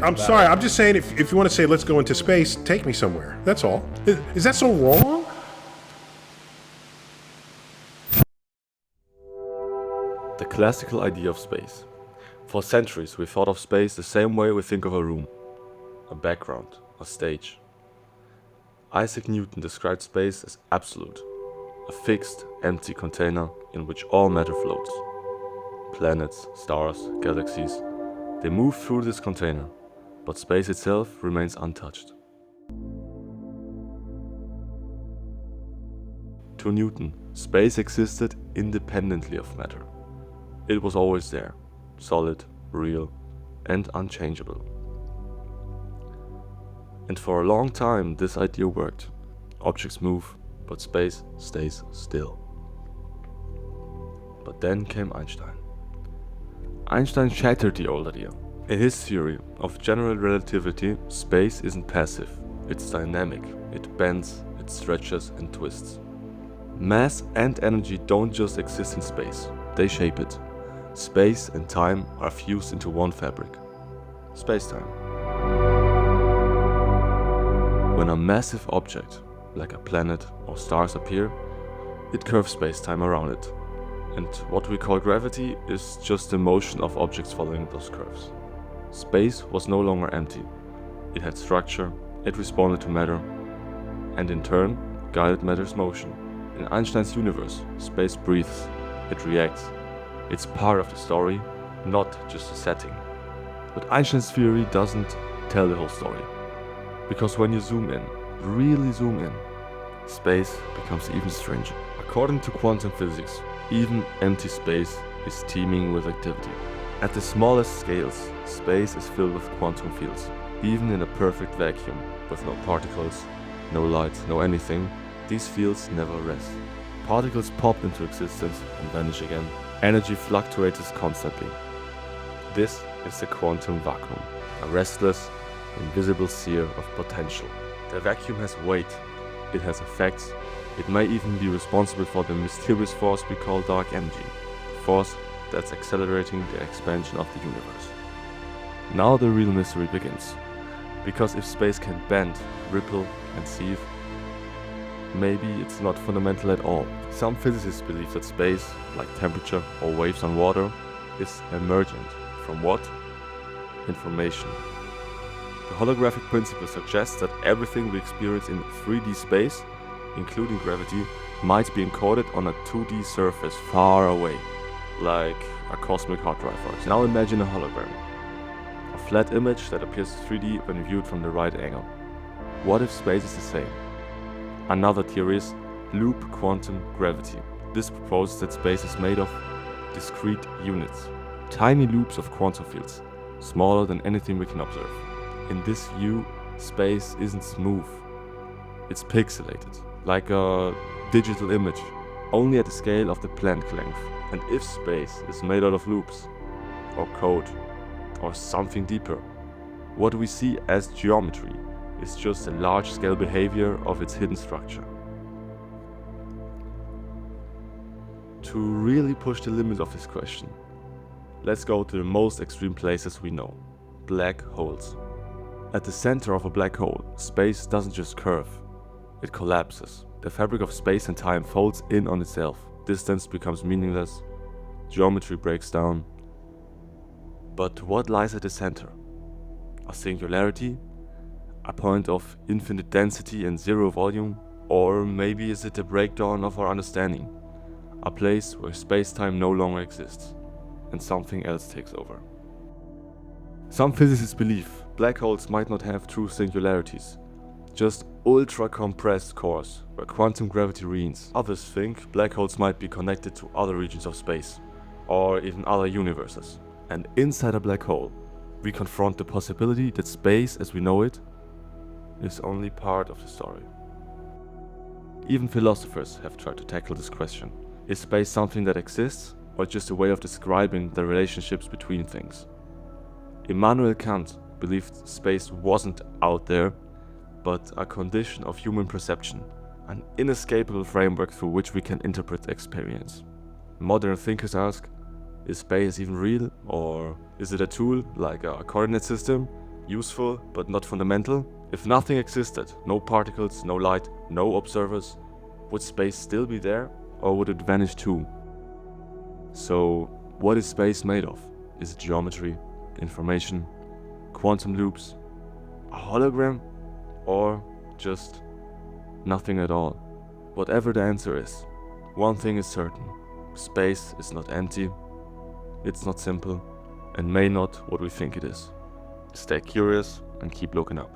I'm sorry, I'm just saying if you want to say let's go into space, take me somewhere. That's all. Is that so wrong? The classical idea of space. For centuries we thought of space the same way we think of a room, a background, a stage. Isaac Newton described space as absolute, a fixed, empty container in which all matter floats. Planets, stars, galaxies, they move through this container, but space itself remains untouched. To Newton, space existed independently of matter. It was always there, solid, real, and unchangeable. And for a long time this idea worked. Objects move, but space stays still. But then came Einstein. Einstein shattered the old idea. In his theory of general relativity, space isn't passive, it's dynamic. It bends, it stretches and twists. Mass and energy don't just exist in space, they shape it. Space and time are fused into one fabric. Space-time. When a massive object, like a planet or stars appear, it curves space-time around it. And what we call gravity is just the motion of objects following those curves. Space was no longer empty. It had structure, it responded to matter, and in turn, guided matter's motion. In Einstein's universe, space breathes, it reacts. It's part of the story, not just a setting. But Einstein's theory doesn't tell the whole story. Because when you zoom in, really zoom in, space becomes even stranger. According to quantum physics, even empty space is teeming with activity. At the smallest scales, space is filled with quantum fields. Even in a perfect vacuum, with no particles, no light, no anything, these fields never rest. Particles pop into existence and vanish again. Energy fluctuates constantly. This is the quantum vacuum, a restless, invisible sphere of potential. The vacuum has weight, it has effects, it may even be responsible for the mysterious force we call dark energy, a force that's accelerating the expansion of the universe. Now the real mystery begins, because if space can bend, ripple and sieve, maybe it's not fundamental at all. Some physicists believe that space, like temperature or waves on water, is emergent. From what? Information. The holographic principle suggests that everything we experience in 3D space, including gravity, might be encoded on a 2D surface far away, like a cosmic hard drive for example. Now imagine a hologram, a flat image that appears 3D when viewed from the right angle. What if space is the same? Another theory is loop quantum gravity. This proposes that space is made of discrete units, tiny loops of quantum fields, smaller than anything we can observe. In this view, space isn't smooth, it's pixelated, like a digital image, only at the scale of the Planck length. And if space is made out of loops, or code, or something deeper, what we see as geometry is just a large-scale behavior of its hidden structure. To really push the limit of this question, let's go to the most extreme places we know, black holes. At the center of a black hole, space doesn't just curve, it collapses. The fabric of space and time folds in on itself. Distance becomes meaningless, geometry breaks down. But what lies at the center? A singularity? A point of infinite density and zero volume? Or maybe is it the breakdown of our understanding? A place where space-time no longer exists, and something else takes over. Some physicists believe black holes might not have true singularities, just ultra-compressed cores where quantum gravity reigns. Others think black holes might be connected to other regions of space, or even other universes. And inside a black hole, we confront the possibility that space as we know it is only part of the story. Even philosophers have tried to tackle this question. Is space something that exists, or just a way of describing the relationships between things? Immanuel Kant believed space wasn't out there, but a condition of human perception, an inescapable framework through which we can interpret experience. Modern thinkers ask, is space even real, or is it a tool like a coordinate system, useful but not fundamental? If nothing existed, no particles, no light, no observers, would space still be there, or would it vanish too? So, what is space made of? Is it geometry, information, quantum loops, a hologram, or just nothing at all? Whatever the answer is, one thing is certain: space is not empty, it's not simple, and may not what we think it is. Stay curious and keep looking up.